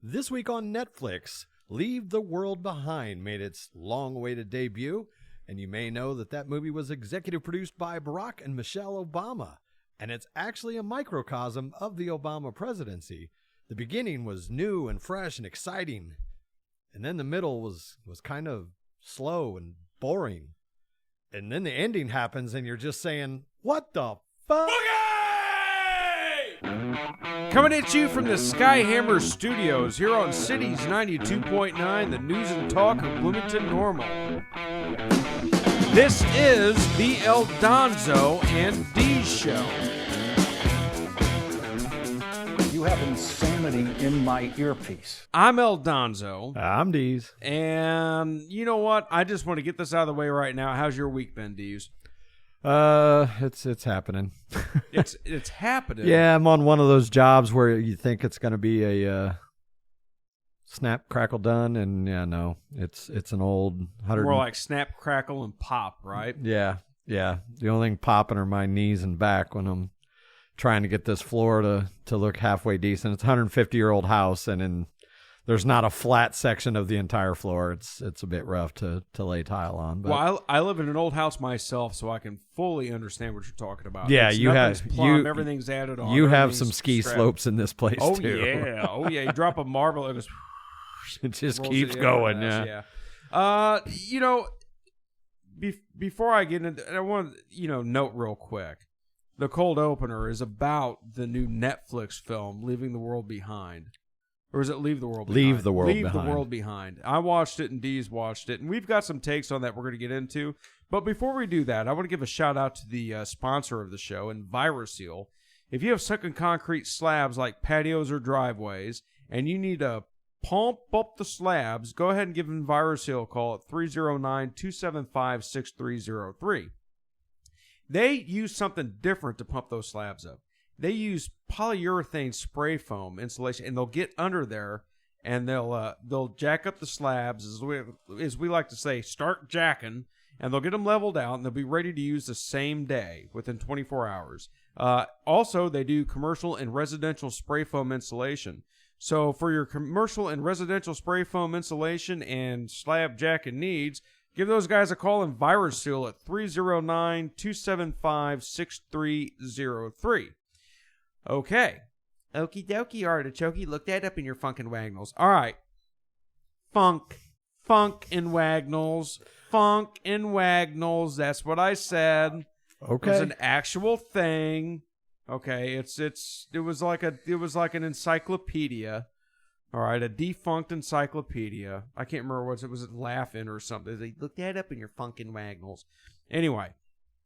This week on Netflix, Leave the World Behind made its long-awaited debut, and you may know that movie was executive produced by Barack and Michelle Obama, and it's actually a microcosm of the Obama presidency. The beginning was new and fresh and exciting, and then the middle was kind of slow and boring, and then the ending happens, and you're just saying, what the fuck? Coming at you from the Skyhammer Studios here on Cities 92.9, the news and talk of Bloomington Normal. This is the El Donzo and Deez Show. You have insanity in my earpiece. I'm El Donzo. I'm Deez. And you know what? I just want to get this out of the way right now. How's your week been, Deez? It's happening. It's happening. Yeah, I'm on one of those jobs where you think it's going to be a snap, crackle, done, and yeah, no, it's an old 100. More like snap, crackle, and pop, right? Yeah. The only thing popping are my knees and back when I'm trying to get this floor to look halfway decent. It's a 150-year-old house, and there's not a flat section of the entire floor. It's a bit rough to lay tile on. But. Well, I live in an old house myself, so I can fully understand what you're talking about. Yeah, nothing's plumb, everything's added on. You have some ski slopes in this place too. Oh yeah. You drop a marble, it just keeps going. Yeah. Before I get into, I want to note real quick. The cold opener is about the new Netflix film, Leaving the World Behind. Or is it Leave the World Behind? Leave the World Behind. Leave the World Behind. I watched it and Deez watched it, and we've got some takes on that we're going to get into. But before we do that, I want to give a shout-out to the sponsor of the show, EnviroSeal. If you have sunken concrete slabs like patios or driveways, and you need to pump up the slabs, go ahead and give EnviroSeal a call at 309-275-6303. They use something different to pump those slabs up. They use polyurethane spray foam insulation, and they'll get under there, and they'll jack up the slabs, as we like to say, start jacking, and they'll get them leveled out, and they'll be ready to use the same day, within 24 hours. Also, they do commercial and residential spray foam insulation. So for your commercial and residential spray foam insulation and slab jacking needs, give those guys a call, EnviroSeal, at 309-275-6303. Okay. Okie dokie, artichoke. Look that up in your funkin' wagnalls. All right. Funk and wagnalls. Funk and wagnalls. That's what I said. Okay. It was an actual thing. Okay. It was like an encyclopedia. All right, a defunct encyclopedia. I can't remember what it was. Laughing or something. They look that up in your funkin' wagnalls. Anyway.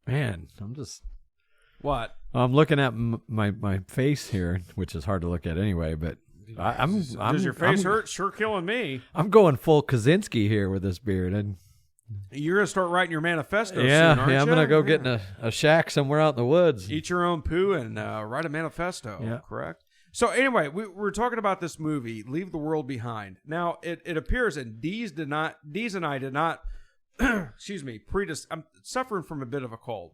Man, I'm just... What? I'm looking at my face here, which is hard to look at anyway, but Does your face hurt? Sure killing me. I'm going full Kaczynski here with this beard. You're going to start writing your manifesto soon, yeah, aren't you? I'm going to go get in a shack somewhere out in the woods. Eat your own poo and write a manifesto, yeah. Correct? So anyway, we're talking about this movie, Leave the World Behind. Now, it appears that Deez and I did not, excuse me, I'm suffering from a bit of a cold.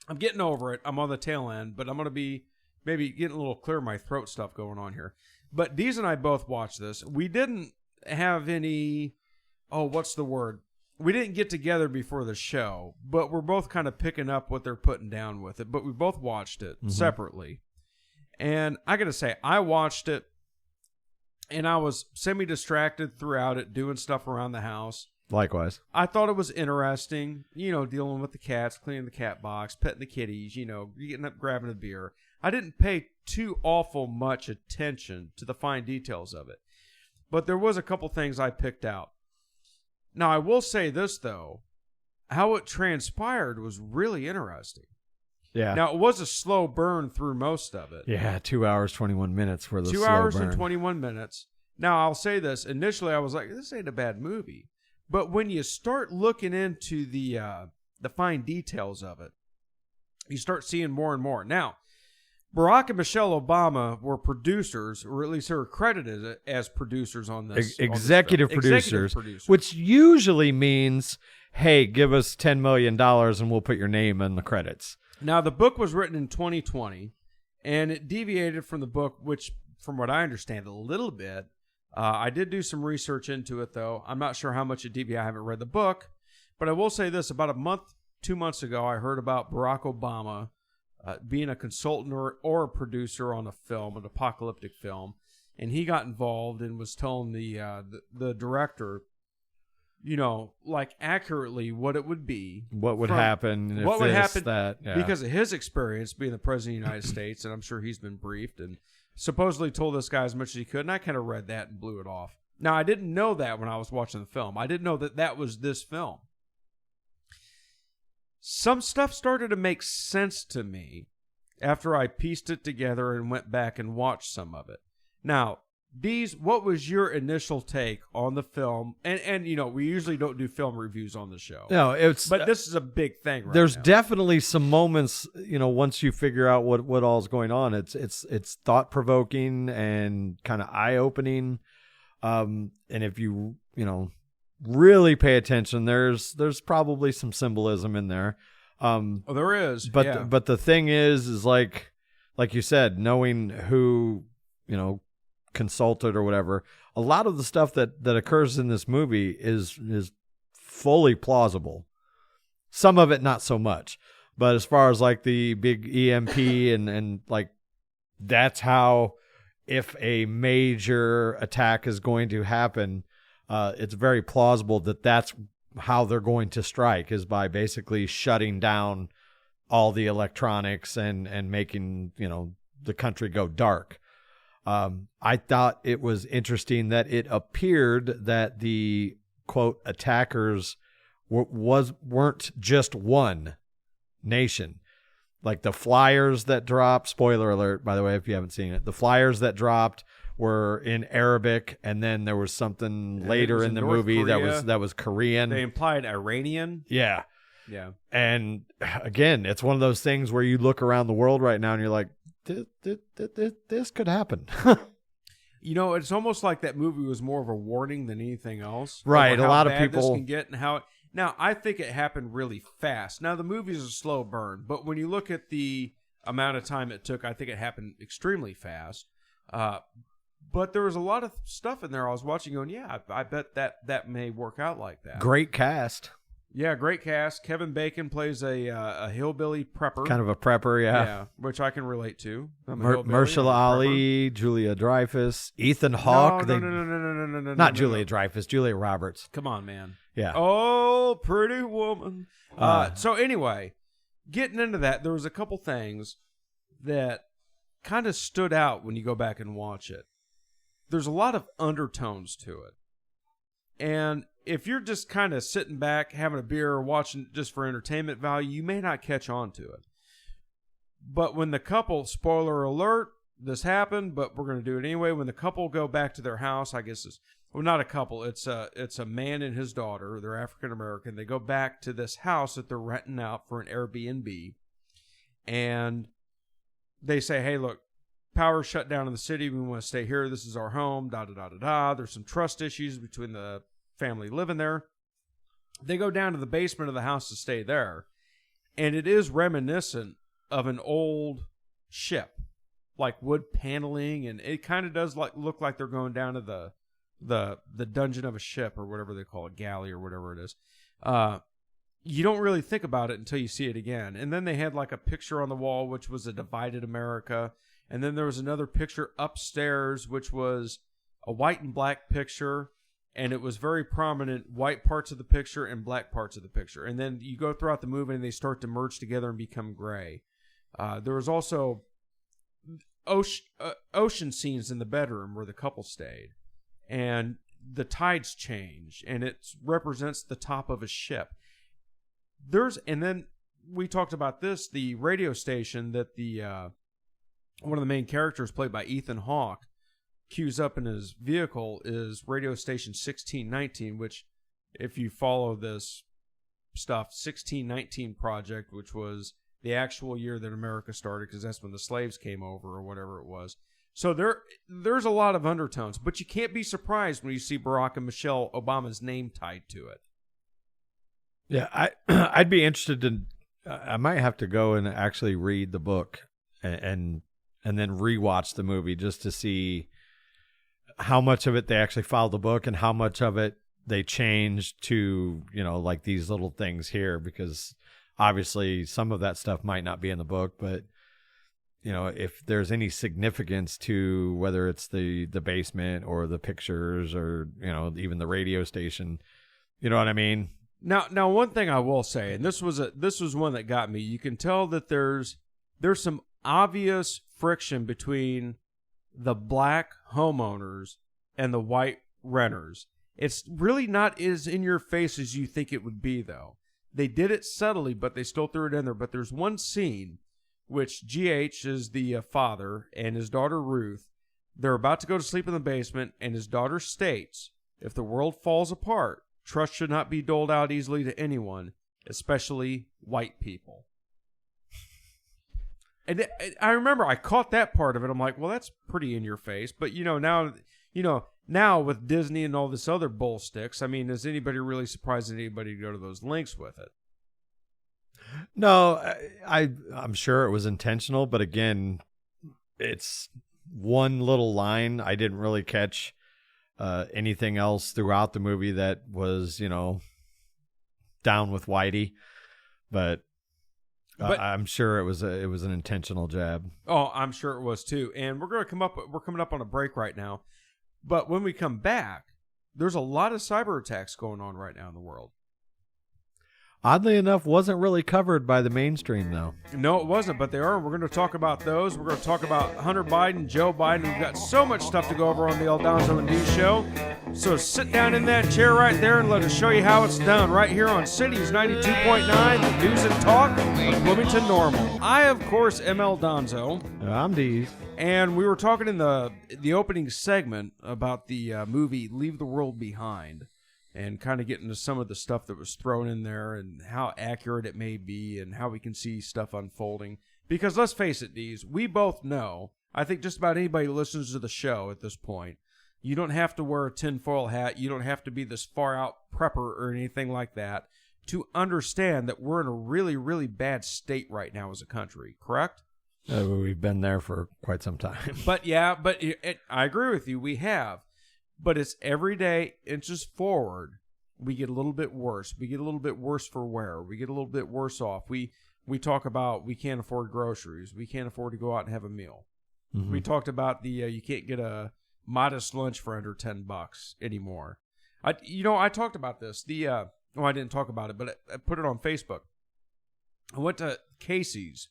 I'm getting over it. I'm on the tail end, but I'm going to be maybe getting a little clear my throat stuff going on here. But Deez and I both watched this. We didn't have any, what's the word? We didn't get together before the show, but we're both kind of picking up what they're putting down with it. But we both watched it separately. And I got to say, I watched it, and I was semi-distracted throughout it, doing stuff around the house. Likewise. I thought it was interesting, dealing with the cats, cleaning the cat box, petting the kitties, getting up, grabbing a beer. I didn't pay too awful much attention to the fine details of it. But there was a couple things I picked out. Now, I will say this, though. How it transpired was really interesting. Yeah. Now, it was a slow burn through most of it. Yeah, 2 hours, 21 minutes for the slow 2 hours burn. and 21 minutes. Now, I'll say this. Initially, I was like, this ain't a bad movie. But when you start looking into the fine details of it, you start seeing more and more. Now, Barack and Michelle Obama were producers, or at least they were credited as producers on this. Executive producers, which usually means, hey, give us $10 million and we'll put your name in the credits. Now, the book was written in 2020, and it deviated from the book, which from what I understand, a little bit. I did do some research into it, though. I'm not sure how much of DB. I haven't read the book, but I will say this: about a month, 2 months ago, I heard about Barack Obama being a consultant or a producer on a film, an apocalyptic film, and he got involved and was telling the director, like accurately what it would be, what would happen, if what would happen, that, because of his experience being the president of the United States, and I'm sure he's been briefed and supposedly told this guy as much as he could, and I kind of read that and blew it off. Now, I didn't know that when I was watching the film. I didn't know that was this film. Some stuff started to make sense to me after I pieced it together and went back and watched some of it. Now, Deez, what was your initial take on the film? And we usually don't do film reviews on the show. No, but this is a big thing right there's now. definitely some moments, once you figure out what all's going on, it's thought-provoking and kind of eye-opening. And if you really pay attention, there's probably some symbolism in there. There is. But the thing is like you said, knowing who, consulted or whatever, a lot of the stuff that occurs in this movie is fully plausible. Some of it not so much, but as far as like the big EMP and like, that's how, if a major attack is going to happen, it's very plausible that's how they're going to strike, is by basically shutting down all the electronics and making the country go dark. I thought it was interesting that it appeared that the quote attackers weren't just one nation. Like the flyers that dropped, spoiler alert, by the way, if you haven't seen it, the flyers that dropped were in Arabic, and then there was something later in the movie Korea. that was Korean. They implied Iranian. Yeah. Yeah. And again, it's one of those things where you look around the world right now and you're like, this could happen. It's almost like that movie was more of a warning than anything else. Right. A lot of bad people this can get and how. Now, I think it happened really fast. Now, the movie's a slow burn, but when you look at the amount of time it took, I think it happened extremely fast. But there was a lot of stuff in there I was watching going, yeah, I bet that may work out like that. Great cast. Yeah, great cast. Kevin Bacon plays a hillbilly prepper. Kind of a prepper, yeah. Yeah, which I can relate to. Mahershala Ali, Julia Dreyfus, Ethan Hawke. No. Not Julia Dreyfus, Julia Roberts. Come on, man. Yeah. Oh, pretty woman. So anyway, getting into that, there was a couple things that kind of stood out when you go back and watch it. There's a lot of undertones to it. And if you're just kind of sitting back, having a beer, or watching just for entertainment value, you may not catch on to it. But when the couple, spoiler alert, this happened, but we're going to do it anyway. When the couple go back to their house, I guess not a couple. It's a man and his daughter. They're African American. They go back to this house that they're renting out for an Airbnb, and they say, "Hey, look, power's shut down in the city. We want to stay here. This is our home." There's some trust issues between the family living there. They go down to the basement of the house to stay there, and it is reminiscent of an old ship, like wood paneling, and it kind of does look like they're going down to the dungeon of a ship, or whatever they call it, galley or whatever it is. You don't really think about it until you see it again. And then they had like a picture on the wall, which was a divided America. And then there was another picture upstairs, which was a white and black picture. And it was very prominent, white parts of the picture and black parts of the picture. And then you go throughout the movie and they start to merge together and become gray. There was also ocean scenes in the bedroom where the couple stayed. And the tides change, and it represents the top of a ship. And then we talked about this, the radio station that one of the main characters, played by Ethan Hawke, queues up in his vehicle is radio station 1619, which, if you follow this stuff, 1619 Project, which was the actual year that America started, because that's when the slaves came over or whatever it was. So there's a lot of undertones, but you can't be surprised when you see Barack and Michelle Obama's name tied to it. Yeah, I'd be interested in. I might have to go and actually read the book and and then rewatch the movie just to see how much of it they actually followed the book and how much of it they changed to, like these little things here, because obviously some of that stuff might not be in the book, but if there's any significance to whether it's the basement or the pictures or, even the radio station, you know what I mean? Now, one thing I will say, and this was one that got me. You can tell that there's some obvious friction between the black homeowners and the white renters. It's really not as in your face as you think it would be, though. They did it subtly, but they still threw it in there. But there's one scene which GH is the father and his daughter Ruth. They're about to go to sleep in the basement, and his daughter states, "If the world falls apart, trust should not be doled out easily to anyone, especially white people." And I remember I caught that part of it. I'm like, well, that's pretty in your face. But now with Disney and all this other bull sticks, I mean, is anybody really surprised that anybody go to those lengths with it? No, I'm sure it was intentional, but again, it's one little line. I didn't really catch anything else throughout the movie that was, down with Whitey, but I'm sure it was an intentional jab. Oh, I'm sure it was too. And we're coming up on a break right now, but when we come back, there's a lot of cyber attacks going on right now in the world. Oddly enough, wasn't really covered by the mainstream, though. No, it wasn't, but they are. We're going to talk about those. We're going to talk about Hunter Biden, Joe Biden. We've got so much stuff to go over on the Donzo and Deez show. So sit down in that chair right there and let us show you how it's done right here on Cities 92.9, the news and talk of Bloomington Normal. I, of course, am El Donzo. I'm Deez. And we were talking in the opening segment about the movie Leave the World Behind, and kind of get into some of the stuff that was thrown in there and how accurate it may be and how we can see stuff unfolding. Because let's face it, Deez, we both know, I think just about anybody who listens to the show at this point, you don't have to wear a tinfoil hat, you don't have to be this far-out prepper or anything like that to understand that we're in a really, really bad state right now as a country, correct? We've been there for quite some time. But yeah, I agree with you, we have. But it's every day, inches forward, we get a little bit worse. We get a little bit worse for wear. We get a little bit worse off. We talk about we can't afford groceries. We can't afford to go out and have a meal. Mm-hmm. We talked about you can't get a modest lunch for under $10 anymore. I talked about this. I didn't talk about it, but I put it on Facebook. I went to Casey's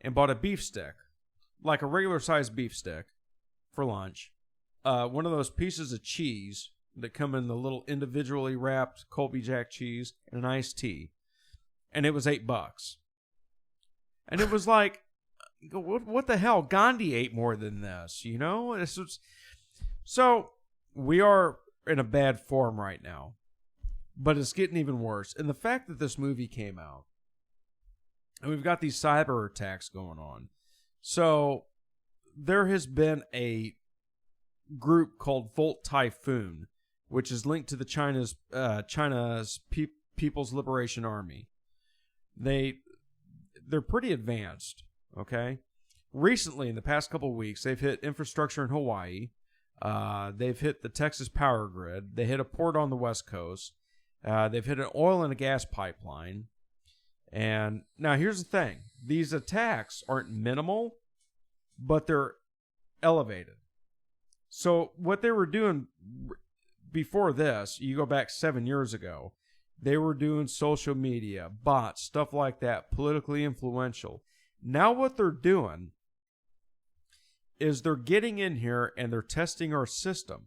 and bought a beef stick, like a regular sized beef stick, for lunch. One of those pieces of cheese that come in the little individually wrapped Colby Jack cheese and an iced tea. And it was $8. And it was like, what the hell? Gandhi ate more than this, So we are in a bad form right now. But it's getting even worse. And the fact that this movie came out, and we've got these cyber attacks going on. So there has been a group called Volt Typhoon, which is linked to the China's People's Liberation Army. They're pretty advanced, okay? Recently, in the past couple of weeks, they've hit infrastructure in Hawaii. They've hit the Texas power grid. They hit a port on the West Coast. They've hit an oil and a gas pipeline. And now here's the thing. These attacks aren't minimal, but they're elevated. So what they were doing before this, you go back 7 years ago, they were doing social media, bots, stuff like that, politically influential. Now what they're doing is they're getting in here and they're testing our system.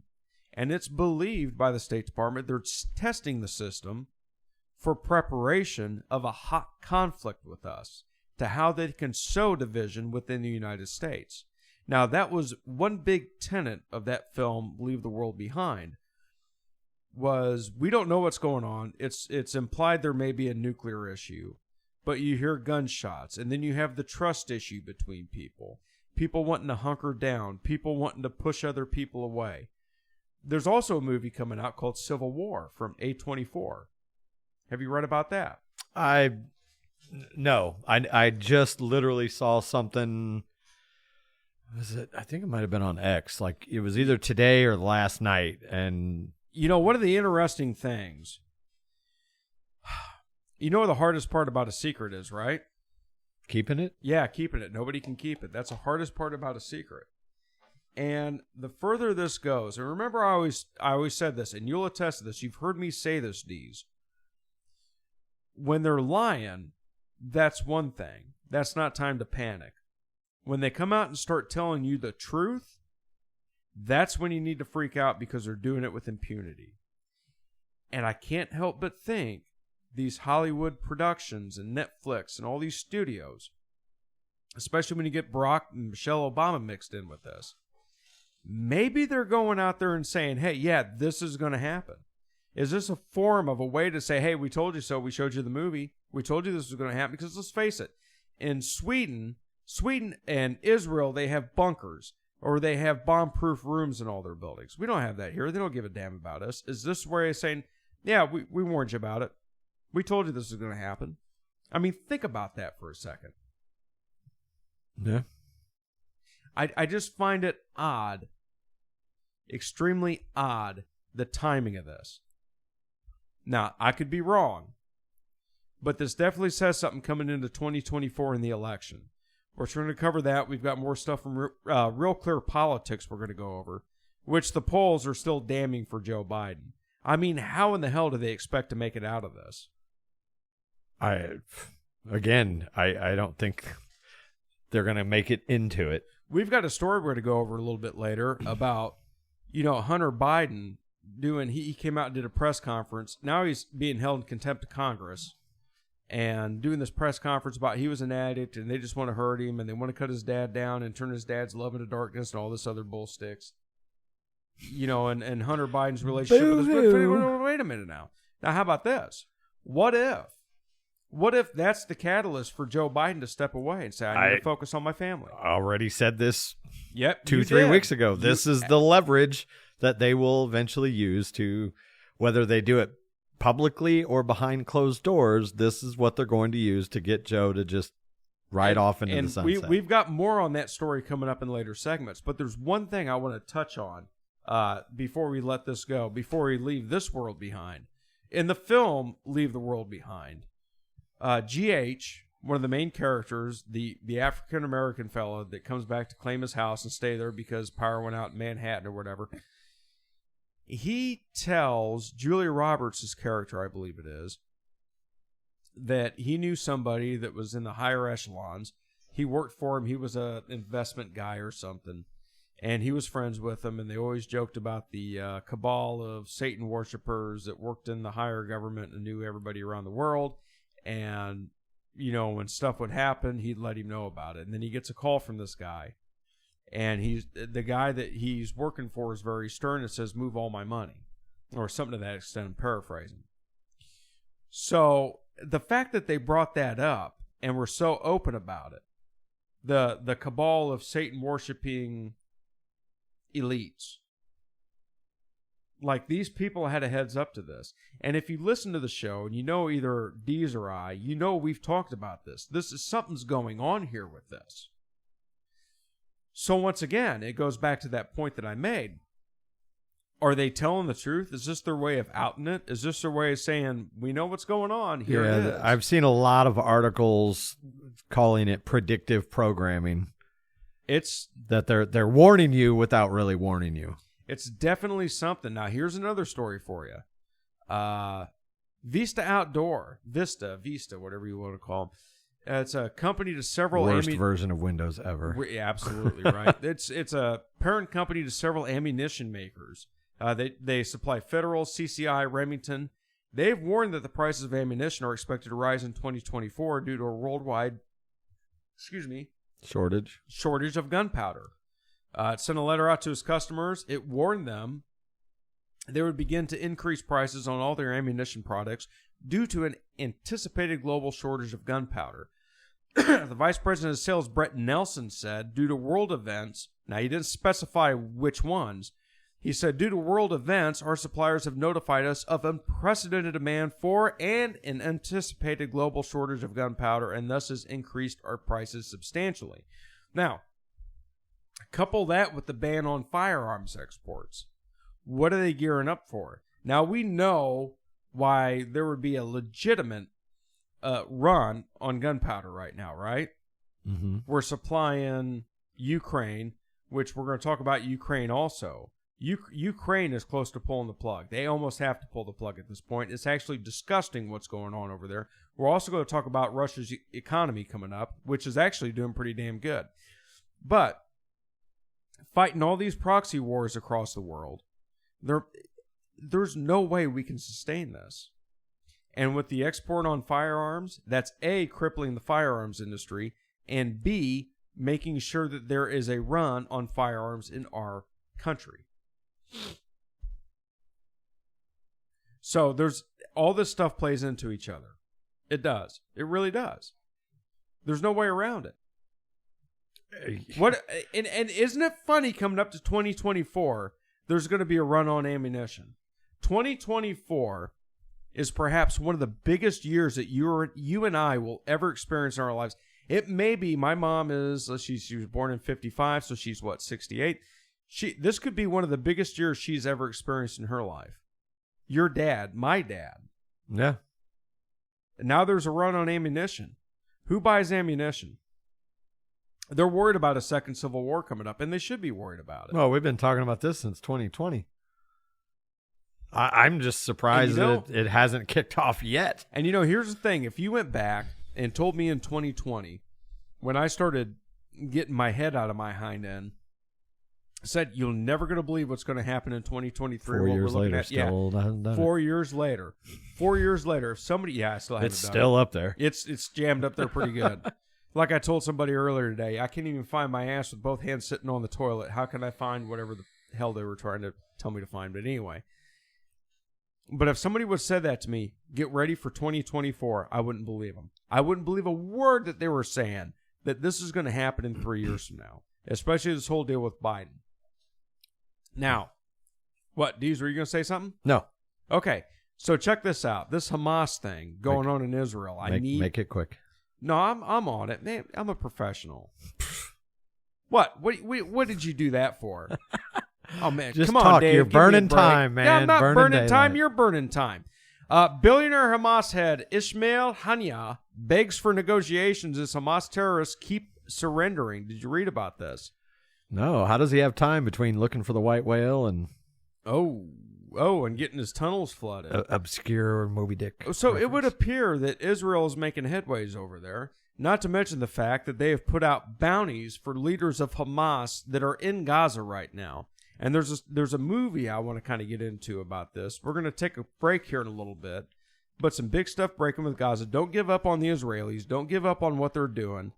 And it's believed by the State Department they're testing the system for preparation of a hot conflict with us, to how they can sow division within the United States. Now, that was one big tenet of that film, Leave the World Behind, was we don't know what's going on. It's implied there may be a nuclear issue, but you hear gunshots, and then you have the trust issue between people wanting to hunker down, people wanting to push other people away. There's also a movie coming out called Civil War from A24. Have you read about that? No. I just literally saw something Was it? I think it might have been on X. Like it was either today or last night. And one of the interesting things, what the hardest part about a secret is, right? keeping it? Yeah, keeping it. Nobody can keep it. That's the hardest part about a secret. And the further this goes, and remember I always said this, and you'll attest to this, you've heard me say this, Deez. When they're lying, that's one thing. That's not time to panic. When they come out and start telling you the truth, that's when you need to freak out because they're doing it with impunity. And I can't help but think these Hollywood productions and Netflix and all these studios, especially when you get Barack and Michelle Obama mixed in with this, maybe they're going out there and saying, hey, yeah, this is going to happen. Is this a form of a way to say, hey, we told you so, we showed you the movie, we told you this was going to happen? Because let's face it, in Sweden and Israel, they have bunkers or they have bomb-proof rooms in all their buildings. We don't have that here. They don't give a damn about us. Is this where they're saying, yeah, we warned you about it. We told you this was going to happen. I mean, think about that for a second. Yeah. I just find it odd, extremely odd, the timing of this. Now, I could be wrong, but this definitely says something coming into 2024 in the election. We're trying to cover that. We've got more stuff from Real Clear Politics we're going to go over, which the polls are still damning for Joe Biden. I mean, how in the hell do they expect to make it out of this? I don't think they're going to make it into it. We've got a story we're going to go over a little bit later about, Hunter Biden he came out and did a press conference. Now he's being held in contempt of Congress and doing this press conference about he was an addict and they just want to hurt him and they want to cut his dad down and turn his dad's love into darkness and all this other bull sticks. And Hunter Biden's relationship with his... Wait a minute now. Now, how about this? What if that's the catalyst for Joe Biden to step away and say, I need to focus on my family? I already said this 2-3 weeks ago. This is the leverage that they will eventually use to, whether they do it publicly or behind closed doors, this is what they're going to use to get Joe to just ride off into the sunset. We've got more on that story coming up in later segments, but there's one thing I want to touch on before we let this go, before we leave this world behind. In the film Leave the World Behind, GH, one of the main characters, the African-American fellow that comes back to claim his house and stay there because power went out in Manhattan or whatever, he tells Julia Roberts' character, I believe it is, that he knew somebody that was in the higher echelons. He worked for him. He was an investment guy or something, and he was friends with him, and they always joked about the cabal of Satan worshipers that worked in the higher government and knew everybody around the world. And, when stuff would happen, he'd let him know about it. And then he gets a call from this guy. And the guy that he's working for is very stern and says, move all my money. Or something to that extent, I'm paraphrasing. So the fact that they brought that up and were so open about it, the cabal of Satan worshiping elites, like these people had a heads up to this. And if you listen to the show and either Deez or I, we've talked about this. Something's going on here with this. So once again, it goes back to that point that I made. Are they telling the truth? Is this their way of outing it? Is this their way of saying, we know what's going on? Here it is. I've seen a lot of articles calling it predictive programming. It's that they're warning you without really warning you. It's definitely something. Now, here's another story for you. Vista, whatever you want to call them. It's a company to several... Worst version of Windows ever. Yeah, absolutely right. It's a parent company to several ammunition makers. They supply Federal, CCI, Remington. They've warned that the prices of ammunition are expected to rise in 2024 due to a worldwide shortage of gunpowder. It sent a letter out to its customers. It warned them they would begin to increase prices on all their ammunition products due to an anticipated global shortage of gunpowder. The Vice President of Sales, Brett Nelson, said, due to world events, now he didn't specify which ones, he said, due to world events, our suppliers have notified us of unprecedented demand for and an anticipated global shortage of gunpowder, and thus has increased our prices substantially. Now, Couple that with the ban on firearms exports. What are they gearing up for? Now, we know why there would be a legitimate run on gunpowder right now, right? Mm-hmm. We're supplying Ukraine, which we're going to talk about Ukraine also. Ukraine is close to pulling the plug. They almost have to pull the plug at this point. It's actually disgusting what's going on over there. We're also going to talk about Russia's economy coming up, which is actually doing pretty damn good. But fighting all these proxy wars across the world, there's no way we can sustain this. And with the export on firearms, that's A, crippling the firearms industry, and B, making sure that there is a run on firearms in our country. So there's all this stuff plays into each other. It does. It really does. There's no way around it. What and isn't it funny coming up to 2024, there's going to be a run on ammunition. 2024 is perhaps one of the biggest years that you and I will ever experience in our lives. It may be, my mom is, she was born in 55, so she's what, 68? This could be one of the biggest years she's ever experienced in her life. Your dad, my dad. Yeah. And now there's a run on ammunition. Who buys ammunition? They're worried about a second civil war coming up, and they should be worried about it. Well, we've been talking about this since 2020. I'm just surprised that it hasn't kicked off yet. And here's the thing. If you went back and told me in 2020, when I started getting my head out of my hind end, said, you're never going to believe what's going to happen in 2023. 4 years later, still hasn't done 4 years later. 4 years later, somebody, I still haven't it's done still it. up there. It's jammed up there pretty good. Like I told somebody earlier today, I can't even find my ass with both hands sitting on the toilet. How can I find whatever the hell they were trying to tell me to find? But anyway. But if somebody would have said that to me, get ready for 2024, I wouldn't believe them. I wouldn't believe a word that they were saying that this is going to happen in 3 years from now, especially this whole deal with Biden. Now, what, Deez, were you going to say something? No. Okay, so check this out. This Hamas thing going on in Israel. Make it quick. No, I'm on it. Man, I'm a professional. What did you do that for? Oh, man, just come on, talk. Dave. You're burning time, man. Yeah, I'm not burning time. Daylight. You're burning time. Billionaire Hamas head Ismail Haniyeh begs for negotiations as Hamas terrorists keep surrendering. Did you read about this? No. How does he have time between looking for the white whale and and getting his tunnels flooded? Obscure Moby Dick. So reference. It would appear that Israel is making headways over there. Not to mention the fact that they have put out bounties for leaders of Hamas that are in Gaza right now. And there's a movie I want to kind of get into about this. We're going to take a break here in a little bit. But some big stuff breaking with Gaza. Don't give up on the Israelis. Don't give up on what they're doing.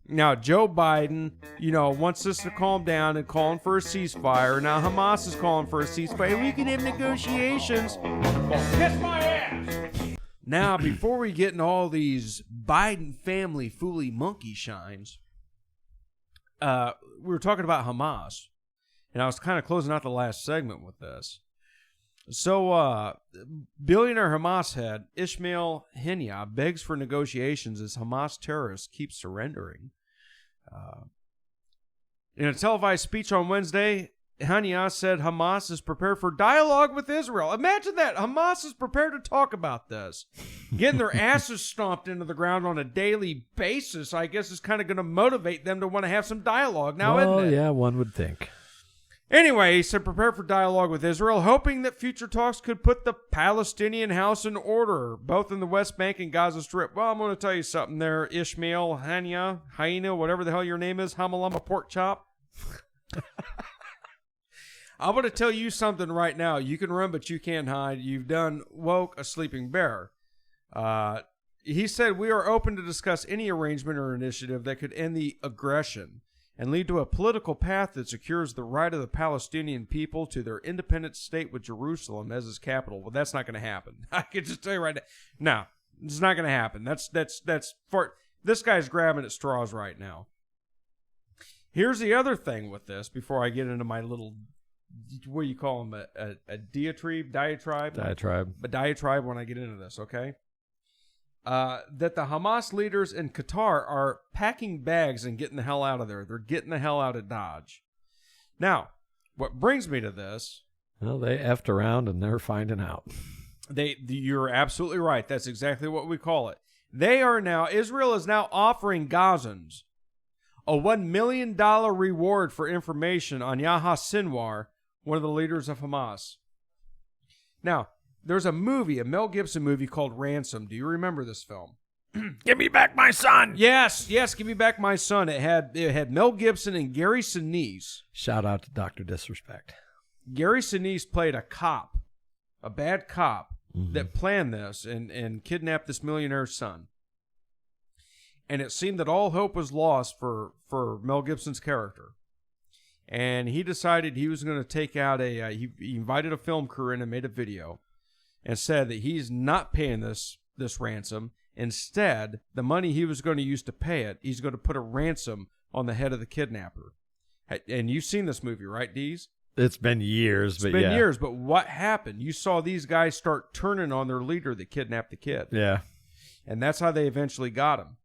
Now, Joe Biden, wants us to calm down and calling for a ceasefire. Now, Hamas is calling for a ceasefire. We can have negotiations. Well, kiss my ass! Now, before we get in all these Biden family fooly monkey shines, we were talking about Hamas. And I was kind of closing out the last segment with this. So, billionaire Hamas head Ismail Haniyeh begs for negotiations as Hamas terrorists keep surrendering. In a televised speech on Wednesday, Haniyeh said Hamas is prepared for dialogue with Israel. Imagine that. Hamas is prepared to talk about this. Getting their asses stomped into the ground on a daily basis, I guess, is kind of going to motivate them to want to have some dialogue now, isn't it? Yeah, one would think. Anyway, he said prepare for dialogue with Israel, hoping that future talks could put the Palestinian house in order, both in the West Bank and Gaza Strip. Well, I'm going to tell you something there, Ishmael, Hania, Hyena, whatever the hell your name is, Hamalama Pork Chop. I'm going to tell you something right now. You can run, but you can't hide. You've done woke a sleeping bear. He said, we are open to discuss any arrangement or initiative that could end the aggression and lead to a political path that secures the right of the Palestinian people to their independent state with Jerusalem as its capital. Well, that's not going to happen. I can just tell you right now. No, it's not going to happen. That's for this guy's grabbing at straws right now. Here's the other thing with this before I get into my little, what do you call them, a diatribe? Diatribe when I get into this, okay? That the Hamas leaders in Qatar are packing bags and getting the hell out of there. They're getting the hell out of Dodge. Now, what brings me to this... Well, they effed around and they're finding out. You're absolutely right. That's exactly what we call it. Israel is now offering Gazans a $1 million reward for information on Yahya Sinwar, one of the leaders of Hamas. Now, there's a Mel Gibson movie called Ransom. Do you remember this film? Give me back my son! Yes, Give Me Back My Son. It had Mel Gibson and Gary Sinise. Shout out to Dr. Disrespect. Gary Sinise played a bad cop, that planned this and kidnapped this millionaire's son. And it seemed that all hope was lost for Mel Gibson's character. And he decided he was going to take out he invited a film crew in and made a video and said that he's not paying this ransom. Instead, the money he was going to use to pay it, he's going to put a ransom on the head of the kidnapper. And you've seen this movie, right, Deez? It's been years, but years, but what happened? You saw these guys start turning on their leader that kidnapped the kid. Yeah. And that's how they eventually got him.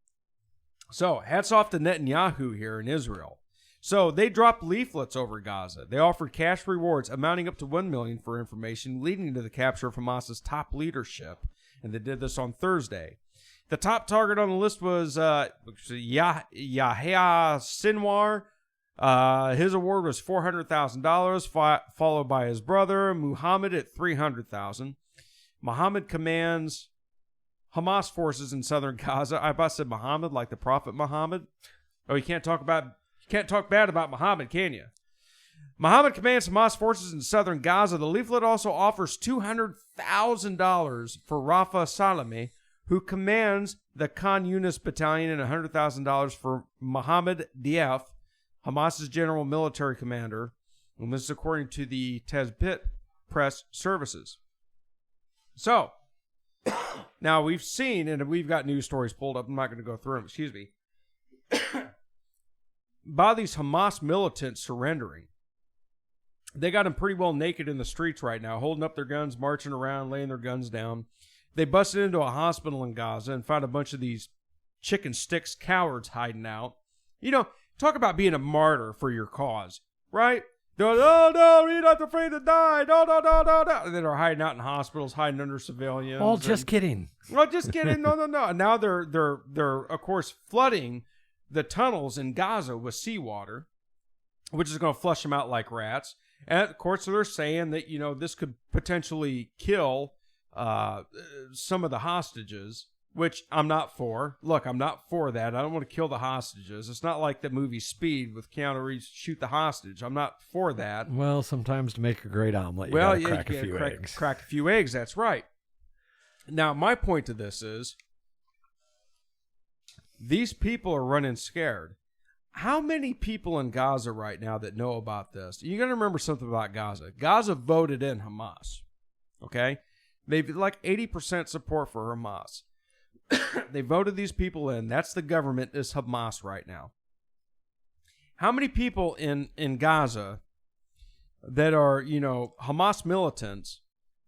So, hats off to Netanyahu here in Israel. So, they dropped leaflets over Gaza. They offered cash rewards amounting up to $1 million for information leading to the capture of Hamas's top leadership. And they did this on Thursday. The top target on the list was Yahya Sinwar. His award was $400,000, followed by his brother Muhammad at $300,000. Muhammad commands Hamas forces in southern Gaza. I about said Muhammad like the Prophet Muhammad. Oh, you can't talk bad about Muhammad, can you? Muhammad commands Hamas forces in southern Gaza. The leaflet also offers $200,000 for Rafa Salami, who commands the Khan Yunis battalion, and $100,000 for Mohammed Diaf, Hamas's general military commander, and this is according to the Tezbit press services. So, now we've seen, and we've got news stories pulled up, I'm not going to go through them, excuse me, by these Hamas militants surrendering. They got them pretty well naked in the streets right now, holding up their guns, marching around, laying their guns down. They busted into a hospital in Gaza and found a bunch of these chicken sticks cowards hiding out. You know, talk about being a martyr for your cause, right? They're like, oh, no, you're not afraid to die. No. And then they're hiding out in hospitals, hiding under civilians. Oh, just kidding. Oh, just kidding. No. And now they're of course, flooding the tunnels in Gaza with seawater, which is going to flush them out like rats. And, of course, they're saying that, you know, this could potentially kill some of the hostages, which I'm not for. Look, I'm not for that. I don't want to kill the hostages. It's not like the movie Speed with Keanu Reeves shoot the hostage. I'm not for that. Well, sometimes to make a great omelet, you gotta crack a few eggs. Crack a few eggs, that's right. Now, my point to this is, these people are running scared. How many people in Gaza right now that know about this? You got to remember something about Gaza. Gaza voted in Hamas, okay? They've like 80% support for Hamas. They voted these people in. That's the government is Hamas right now. How many people in Gaza that are, you know, Hamas militants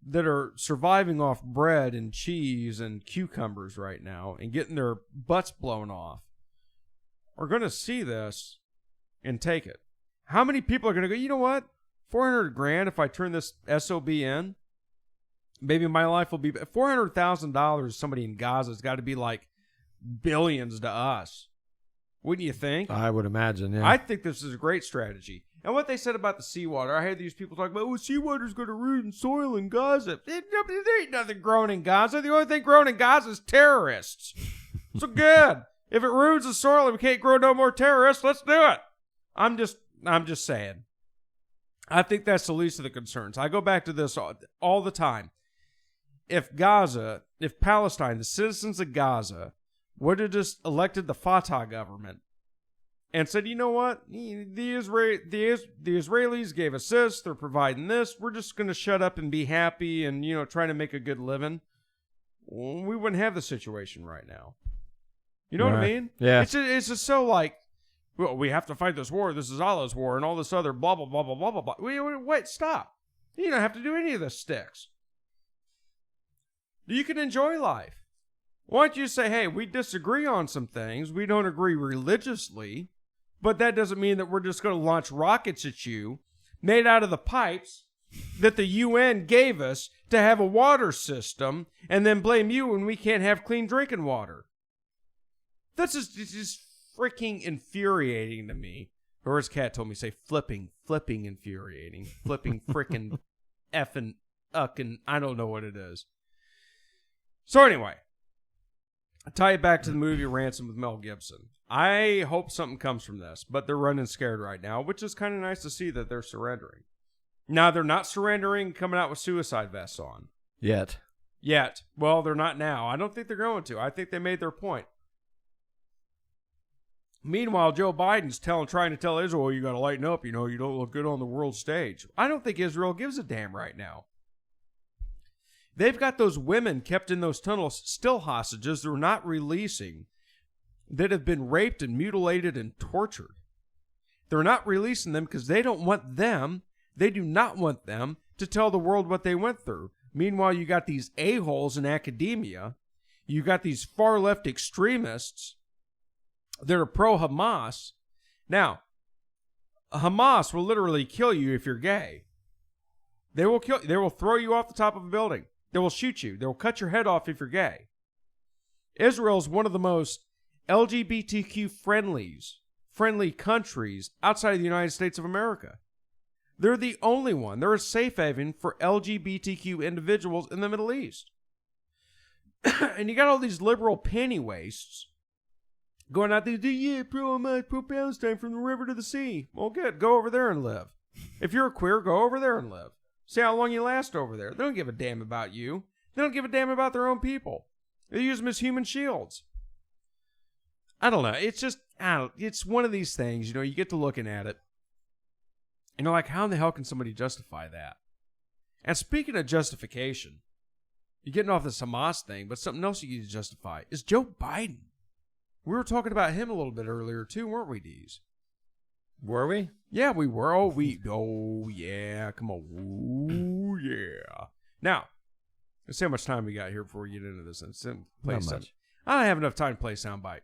that are surviving off bread and cheese and cucumbers right now and getting their butts blown off are going to see this and take it? How many people are going to go, you know what? $400,000 if I turn this SOB in? Maybe my life will be $400,000. Somebody in Gaza has got to be like billions to us. Wouldn't you think? I would imagine, yeah. I think this is a great strategy. And what they said about the seawater, I heard these people talk about, seawater's going to ruin soil in Gaza. There ain't nothing growing in Gaza. The only thing growing in Gaza is terrorists. So good. If it ruins the soil and we can't grow no more terrorists, let's do it. I'm just saying. I think that's the least of the concerns. I go back to this all the time. If Palestine, the citizens of Gaza, would have just elected the Fatah government and said, you know what, the Israelis gave us this, they're providing this, we're just going to shut up and be happy and, you know, try to make a good living, we wouldn't have the situation right now. You know what I mean? Yeah. It's just so like, well, we have to fight this war, this is Allah's war, and all this other blah, blah, blah, blah, blah, blah, blah. Wait, stop. You don't have to do any of this sticks. You can enjoy life. Why don't you say, hey, we disagree on some things, we don't agree religiously, but that doesn't mean that we're just going to launch rockets at you made out of the pipes that the UN gave us to have a water system and then blame you when we can't have clean drinking water. That's just freaking infuriating to me. Or as Kat told me, say flipping infuriating. Flipping frickin' effing uckin', I don't know what it is. So anyway, I tie it back to the movie Ransom with Mel Gibson. I hope something comes from this, but they're running scared right now, which is kind of nice to see that they're surrendering. Now, they're not surrendering coming out with suicide vests on. Yet. Well, they're not now. I don't think they're going to. I think they made their point. Meanwhile, Joe Biden's trying to tell Israel, you got to lighten up, you don't look good on the world stage. I don't think Israel gives a damn right now. They've got those women kept in those tunnels, still hostages they're not releasing, that have been raped and mutilated and tortured. They're not releasing them because they don't want them, they do not want them to tell the world what they went through. Meanwhile, you got these a-holes in academia, you got these far-left extremists that are pro-Hamas. Now, Hamas will literally kill you if you're gay. They will kill you. They will throw you off the top of a building. They will shoot you. They will cut your head off if you're gay. Israel is one of the most LGBTQ friendly countries outside of the United States of America. They're the only one. They're a safe haven for LGBTQ individuals in the Middle East. And you got all these liberal panty wastes going out there, pro-Palestine from the river to the sea. Well, good. Go over there and live. If you're a queer, go over there and live. See how long you last over there. They don't give a damn about you. They don't give a damn about their own people. They use them as human shields. I don't know. It's just, it's one of these things, you get to looking at it. And you're like, how in the hell can somebody justify that? And speaking of justification, you're getting off this Hamas thing, but something else you can justify is Joe Biden. We were talking about him a little bit earlier too, weren't we, Deez? Were we? Yeah, we were. Oh yeah, come on. Oh yeah. Now, let's see how much time we got here before we get into this. Not much. I don't have enough time to play soundbite.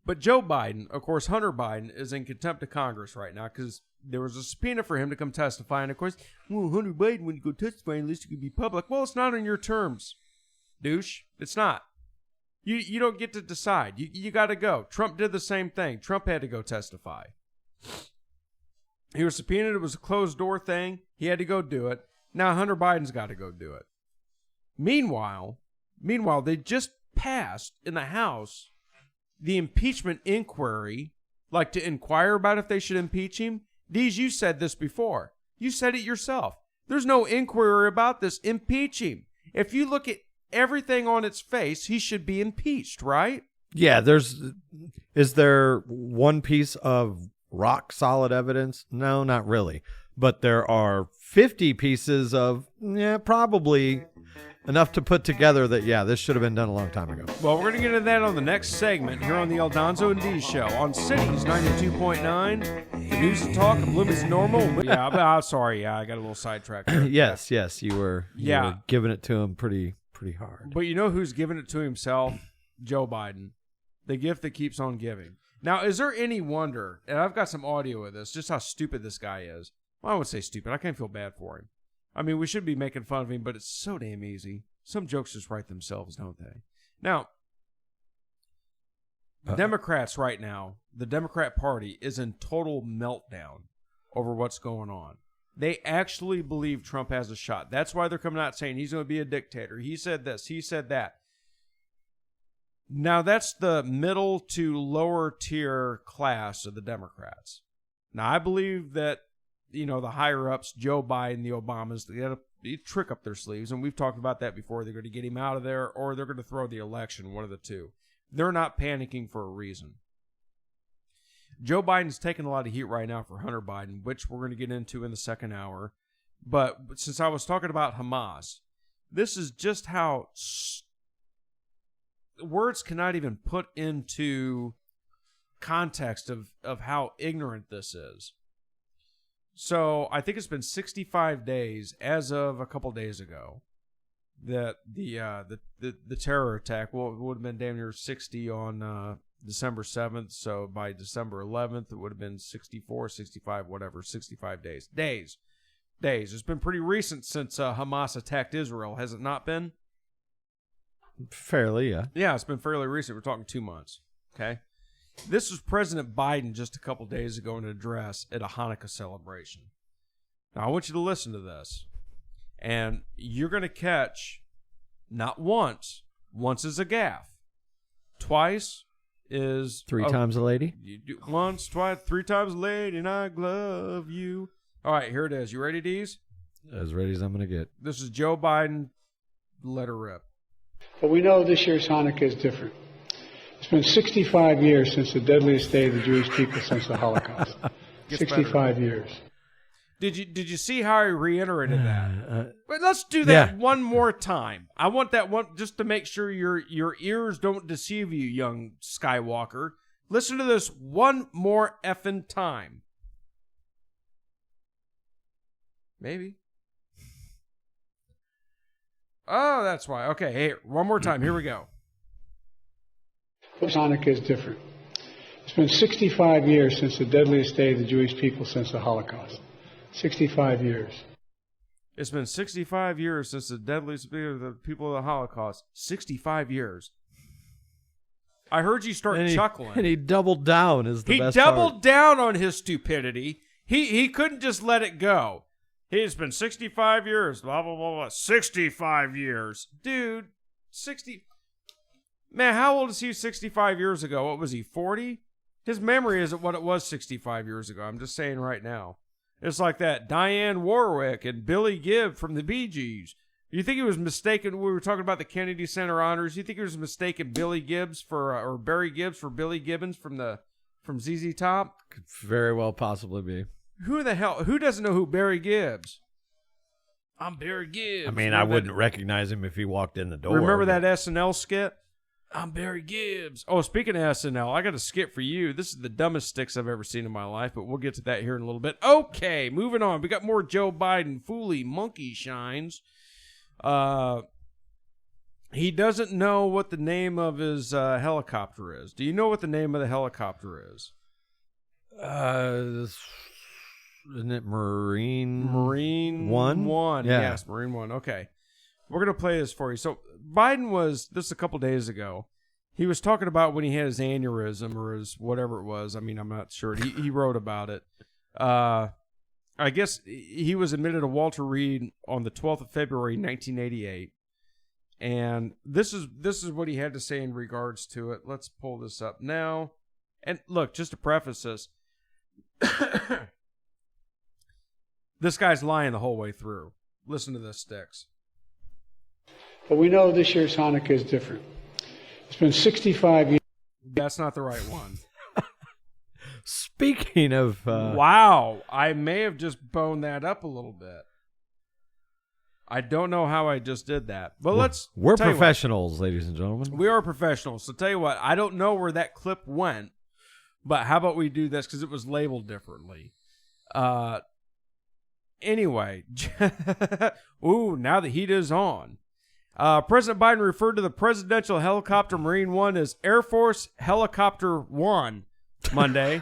But Joe Biden, of course, Hunter Biden, is in contempt of Congress right now because there was a subpoena for him to come testify. And of course, Hunter Biden, when you go testify, at least it could be public. Well, it's not on your terms, douche. It's not. You don't get to decide. You got to go. Trump did the same thing. Trump had to go testify. He was subpoenaed. It was a closed door thing. He had to go do it. Now Hunter Biden's got to go do it. Meanwhile, they just passed in the House the impeachment inquiry, like to inquire about if they should impeach him. Deez, you said this before. You said it yourself. There's no inquiry about this. Impeach him. If you look at everything on its face, he should be impeached, right? Yeah, is there one piece of rock solid evidence? No, not really. But there are 50 pieces of, probably enough to put together that, this should have been done a long time ago. Well, we're going to get into that on the next segment here on the Donzo and Deez show on Cities 92.9. The news and talk of Bloom is normal. Sorry, I got a little sidetracked there. yes, you were giving it to him pretty hard. But you know who's giving it to himself? Joe Biden. The gift that keeps on giving. Now, is there any wonder, and I've got some audio of this, just how stupid this guy is. Well, I would say stupid. I kind of feel bad for him. I mean, we should be making fun of him, but it's so damn easy. Some jokes just write themselves, don't they? Now, Democrats right now, the Democrat Party is in total meltdown over what's going on. They actually believe Trump has a shot. That's why they're coming out saying he's going to be a dictator. He said this. He said that. Now, that's the middle to lower tier class of the Democrats. Now, I believe that, the higher-ups, Joe Biden, the Obamas, they got a trick up their sleeves, and we've talked about that before. They're going to get him out of there, or they're going to throw the election, one of the two. They're not panicking for a reason. Joe Biden's taking a lot of heat right now for Hunter Biden, which we're going to get into in the second hour. But since I was talking about Hamas, this is just how words cannot even put into context of how ignorant this is. So I think it's been 65 days as of a couple days ago that the terror attack would have been damn near 60 on December 7th. So by December 11th, it would have been 64, 65, whatever, 65 days. Days. It's been pretty recent since Hamas attacked Israel, has it not been? Fairly, yeah. Yeah, it's been fairly recent. We're talking 2 months. Okay. This was President Biden just a couple days ago in an address at a Hanukkah celebration. Now, I want you to listen to this. And you're going to catch not once. Once is a gaffe. Twice is... Three times a lady? Once, twice, 3 times a lady, and I love you. All right, here it is. You ready, Deez? As ready as I'm going to get. This is Joe Biden. Let her rip. But we know this year's Hanukkah is different. It's been 65 years since the deadliest day of the Jewish people since the Holocaust. 65 years. Did you see how I reiterated that? But let's do that one more time. I want that one just to make sure your ears don't deceive you, young Skywalker. Listen to this one more effing time. Maybe. Oh, that's why. Okay, hey, one more time. Here we go. Hanukkah is different. It's been 65 years since the deadliest day of the Jewish people since the Holocaust. 65 years. It's been 65 years since the deadliest day of the people of the Holocaust. 65 years. I heard you start chuckling. And he doubled down is the best He doubled down on his stupidity. He couldn't just let it go. It's been 65 years, blah, blah, blah, blah. 65 years. Dude, 60... Man, how old is he 65 years ago? What was he, 40? His memory isn't what it was 65 years ago. I'm just saying right now. It's like that Diane Warwick and Billy Gibb from the Bee Gees. You think he was mistaken? We were talking about the Kennedy Center honors. You think he was mistaken Billy Gibbs for or Barry Gibbs for Billy Gibbons from ZZ Top? Could very well possibly be. Who the hell? Who doesn't know who Barry Gibbs? I'm Barry Gibbs. I mean, I wouldn't recognize him if he walked in the door. Remember that SNL skit? I'm Barry Gibbs. Oh, speaking of SNL, I got a skit for you. This is the dumbest sticks I've ever seen in my life, but we'll get to that here in a little bit. Okay, moving on. We got more Joe Biden. Fooly monkey shines. He doesn't know what the name of his helicopter is. Do you know what the name of the helicopter is? Isn't it Marine One? Yeah. Yes, Marine One. Okay. We're going to play this for you. So Biden was, this a couple days ago, he was talking about when he had his aneurysm or his whatever it was. I mean, I'm not sure. He wrote about it. I guess he was admitted to Walter Reed on the 12th of February, 1988. And this is what he had to say in regards to it. Let's pull this up now. And look, just to preface this, this guy's lying the whole way through. Listen to this, Sticks. But we know this year's Hanukkah is different. It's been 65 years. That's not the right one. Speaking of... Wow. I may have just boned that up a little bit. I don't know how I just did that. But We're professionals, ladies and gentlemen. We are professionals. So tell you what, I don't know where that clip went, but how about we do this because it was labeled differently. Anyway. Ooh, now the heat is on. President Biden referred to the presidential helicopter Marine One as Air Force Helicopter One Monday.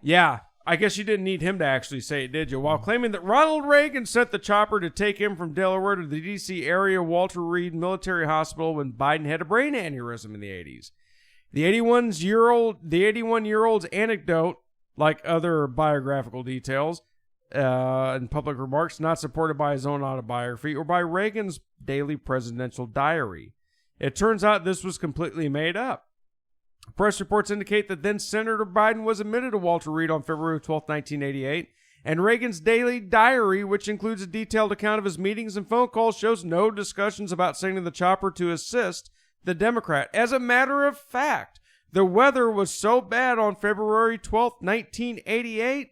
Yeah, I guess you didn't need him to actually say it, did you? While claiming that Ronald Reagan sent the chopper to take him from Delaware to the D.C. area Walter Reed Military Hospital when Biden had a brain aneurysm in the 80s. The 81-year-old's anecdote, like other biographical details, in public remarks, not supported by his own autobiography or by Reagan's daily presidential diary. It turns out this was completely made up. Press reports indicate that then Senator Biden was admitted to Walter Reed on February 12, 1988, and Reagan's daily diary, which includes a detailed account of his meetings and phone calls, shows no discussions about sending the chopper to assist the Democrat. As a matter of fact, the weather was so bad on February 12, 1988,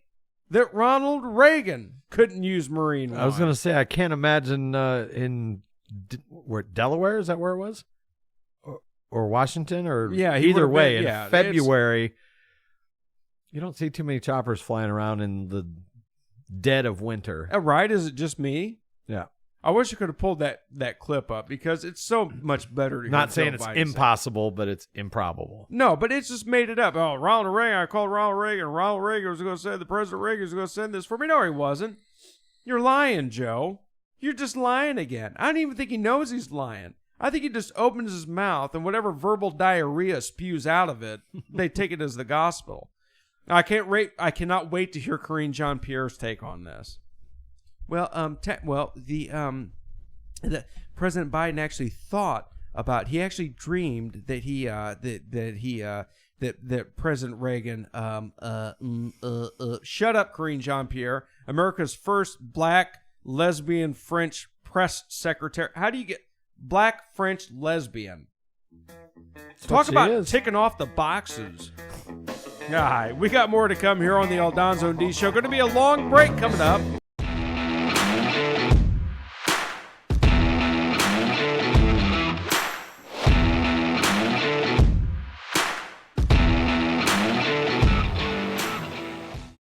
that Ronald Reagan couldn't use Marine One. I was going to say, I can't imagine where Delaware, is that where it was? Or Washington? Or yeah, either way, in February, you don't see too many choppers flying around in the dead of winter. Right? Is it just me? Yeah. I wish I could have pulled that clip up because it's so much better to Not hear saying Joe it's Biden say. impossible, but it's improbable. No, but it's just made it up. Oh, Ronald Reagan, I called Ronald Reagan. Ronald Reagan was going to say the President Reagan was going to send this for me. No, he wasn't. You're lying, Joe. You're just lying again. I don't even think he knows he's lying. I think he just opens his mouth and whatever verbal diarrhea spews out of it, they take it as the gospel. I cannot wait to hear Karine Jean-Pierre's take on this. Well, the President Biden actually thought about. He actually dreamed that that President Reagan. Shut up, Karine Jean-Pierre. America's first black lesbian French press secretary. How do you get black French lesbian? Talk about ticking off the boxes. All right, we got more to come here on the Donzo and Deez show. Going to be a long break coming up.